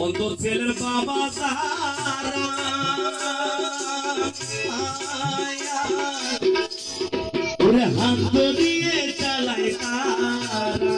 অন্তর ছেলের বাবা তারা ওরে হাত ধরিয়ে চালায় তারা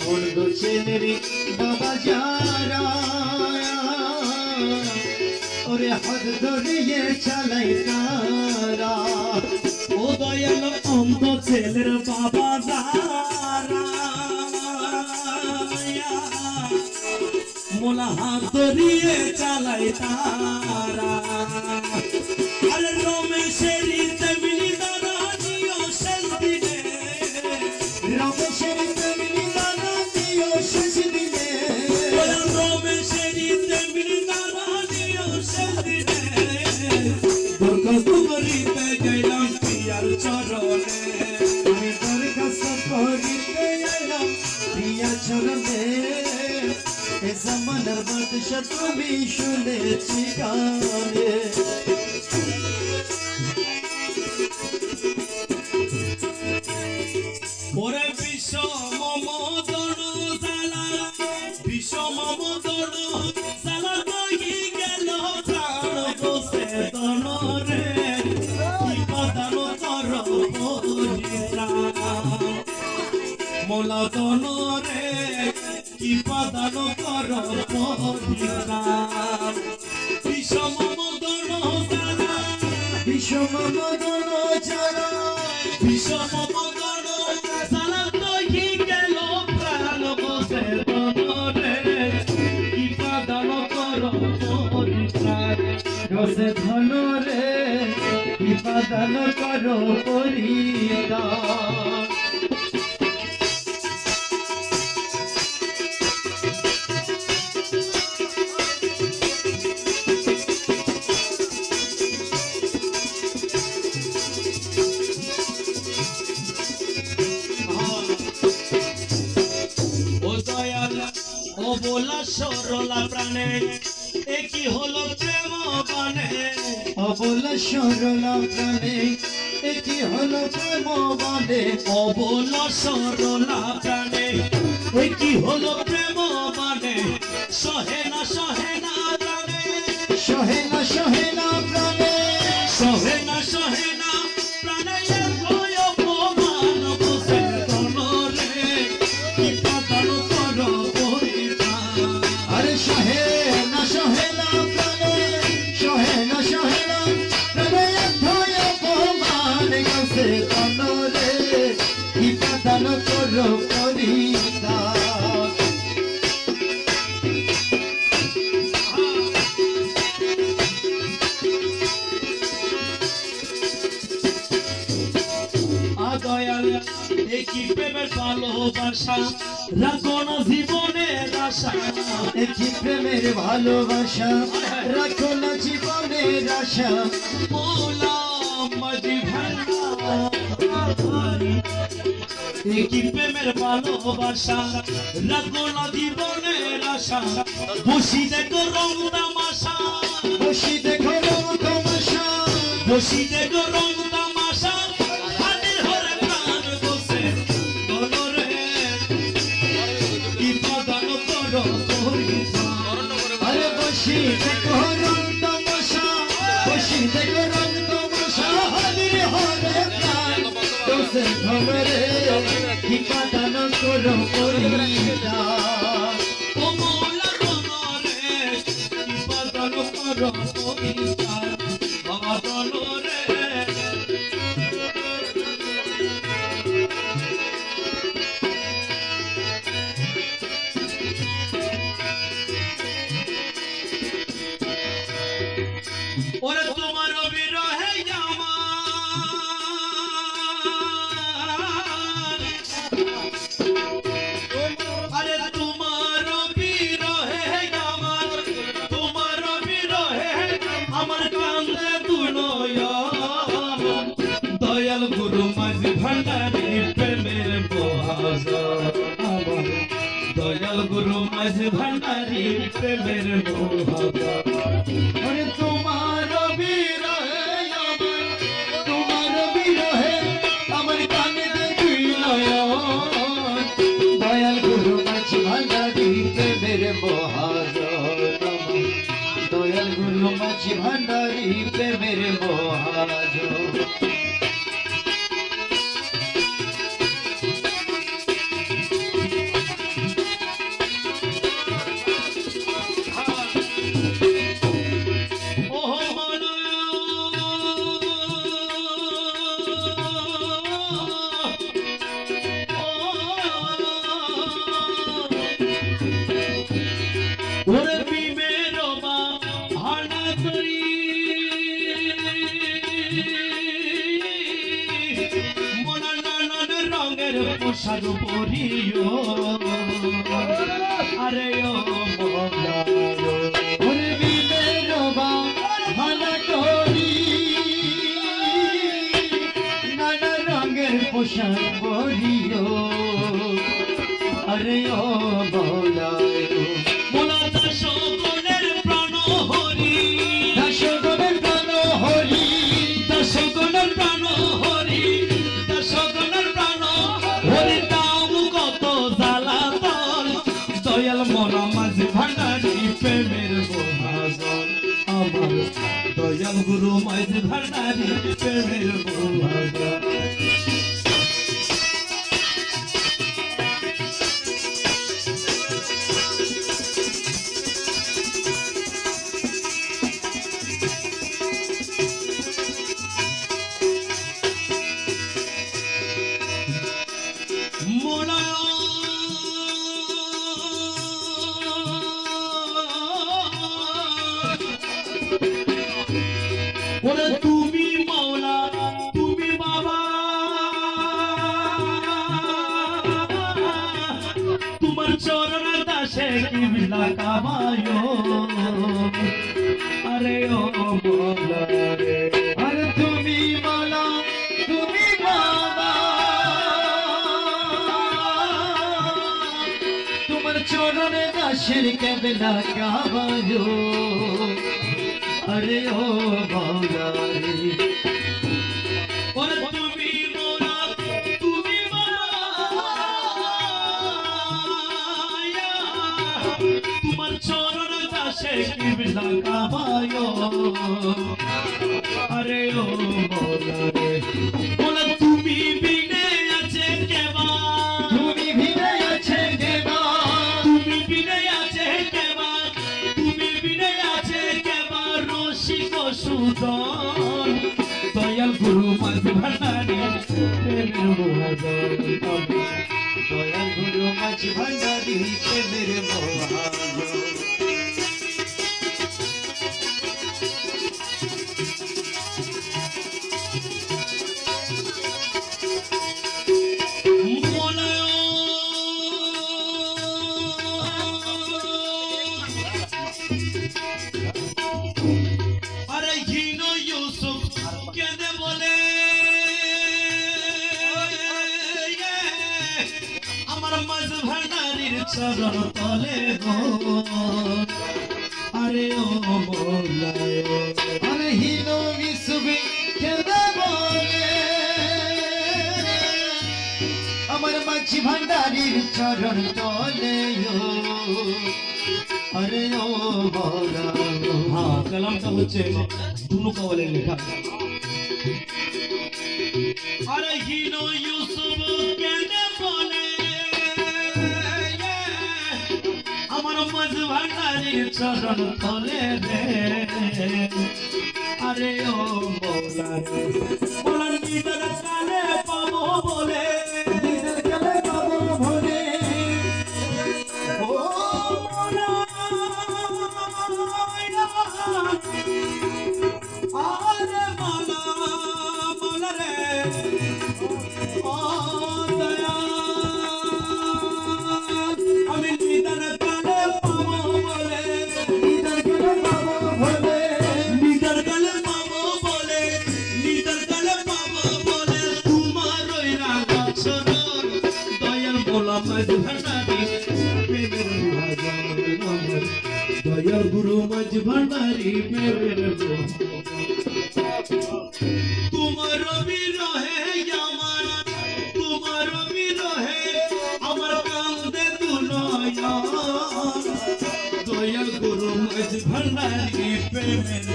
অন্তর ছেলের বাবা যারা ওরে হাত ধরিয়ে চালায় তারা ও দয়াল অন্তর ছেলের বাবা তারা মোলা হাত ধরিয়ে চালায় তারা আরে রমেশের তেমনি দাদা দিও শেষ দিনে রমেশের তেমনি দাদা দিও শেষ দিনে রমেশের তেমনি দাদা দিও শেষ দিনে দরখাস্ত করিতে গেলাম পিয়ার চরণে আমি দরখাস্ত করিতে এলাম প্রিয়া চরণে এ জামানার বাদশা তুমি শুনেছি গানে ওরে বিশ্ব মমদন জালা বিশ্ব মমদন জালা কই গেল প্রাণ বসে তন রে কি পদান কর পরিত্রাণ মোলা তন রে কি পদান কর পরিত্রাণ বিশ্ব মমদন জালা বিষম মদন যারা বিশ্ব মমদন জালা কই গেল প্রাণ বসে তন রে কি পদান কর পরিত্রাণ রসে ধন রে বিপাদান করো পরিদান ও দয়াল ও বলা সরলা প্রাণে একই হলো প্রেম বানে অবলা সরলা প্রাণে এটি হলো প্রেম বানে অবল সরলা প্রাণে একই হলো প্রেম বানে সহে না প্রাণে সহে না প্রাণে সহে না প্রাণে ভয় অপমান বসে তনরে কি পাতাল কর পরিত্রাণ আরে সহে না প্রাণে সহে না প্রাণে ভয় অপমান গছে তনরে বিপাদান করো পরিদান দয়াল একই প্রেমের ভালোবাসা রাখো না জীবনের আশা একটি প্রেমের ভালোবাসা রাখো না জীবনের আশা মোলা মাঝি ভান্ডারি একই প্রেমের ভালোবাসা রাখো না জীবনের আশা বসি দেখো রং তামাশা বসি দেখো রং তামাশা বসি দেখো রং তামাশা হাতে ধরে প্রাণ বসে তনরে কি প্রদান করো পরিত্রাণ আরে বসি দেখো রং তামাশা বসি দেখো রং তামাশা হাজির হরে প্রাণ দোষে ধরে কি পাদান করো পরিদান ও মৌলা তনরে কি প্রদান করো পরিত্রাণ বাবা তনরে ওরে তোমার বিরহে আমার আরে তোমার বিরহে আমার তোমার বিরহে আমার কান্দে দুনয়ন দয়াল গুরু মাঝি ভান্ডারি প্রেমের মহাজন আমার দয়াল গুরু মাঝি ভান্ডারি প্রেমের মহাজন ওরে তোমার বিরহে তোমার বিরহে আমার কানে দুই নয়ন দয়াল গুরু মাঝি ভান্ডারি প্রেমের ভান্ডারী প্রেমের মহাজন। ওরে বিমের ভাড়া করি মনা নানান রঙের পোশাক পরিও আরে ও মনা ওরে বিমের ভালা করি নানা রঙের পোশাক পরিও আরে ও মৌলায় মোলা দাস গণের প্রাণ হরি দাসগণের প্রাণ হরি দাস গণের প্রাণ হরি দাস গণের প্রাণ হরি দাম কত জ্বালাতন দয়াল মনা মাঝি ভান্ডারী প্রেমের মহাজন আমার দয়াল গুরু মাঝি ভান্ডারী প্রেমের মহাজন ওরে তুমি মাওলা তুমি বাবা তোমার চরণ দাসে কিবলা কামায়ো আরে ও মাওলা রে আরে তুমি মালা তুমি বাবা তোমার চরণে দাসের কেবলা গাবায়ো আরে ও বাবা রে ওরে তুমি মাওলা তুমি মায়া তোমার চরণ দাসে কিবলা কামায়ো আরে ও মাওলা রে ওরে তুমি বিনে আছে কেবা তুমি ভিড়ে আছে দেবা তুমি বিনে আছে কেবা তুমি বিনে আছে কেবা রসিক সুদন দয়াল গুরু মাঝি ভান্ডারী প্রেমের মহাজন দয়াল গুরু মাঝি ভান্ডারী প্রেমের মহাজন। আরে হীন ইউসুফ কেঁদে বলে আমার মাঝ ভান্ডারীর চরণ তলে গো আরে ও মৌলায় আরে হীন বিশুবে কেঁদে বলে আমার মাঝি ভান্ডারীর চরণ তলে আরে ও বলা হ্যাঁ কালামটা হচ্ছে দুনো কওয়ালে লেখা আরে হীন ইউসুফ কেঁদে বলে আমার মাঝ ভান্ডারীর চরণ তলে রে আরে ও মৌলা রে বলা নিদার কালে পাবো বলে দিনের গেলে পাবো ভোলে ও মৌলা আরে মৌলা মৌলা রে ও দয়া আমি নিদার কালে পাবো বলে দিনের গেলে পাবো ভোলে নিদার কালে পাবো বলে নিদার কালে পাবো বলে তোমার ওই রাঙা চরণ দয়াল ভোলা মাঝ ভান্ডারী প্রেমের মহাজন আমার দয়াল গুরু মাঝ ভান্ডারী প্রেমের তোমার বিরহে আমার তোমার বিরহে আমার কান্দে দুলয়া দয়াল দয়াল গুরু মাঝ ভান্ডারী প্রেমের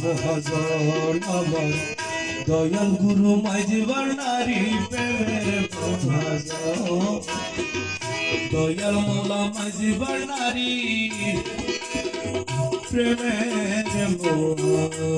মহাজন আমার দয়াল গুরু মাঝ ভান্ডারী প্রেমের মহাজন দয়াল মোলা মাঝ ভান্ডারী প্রেমের মহাজন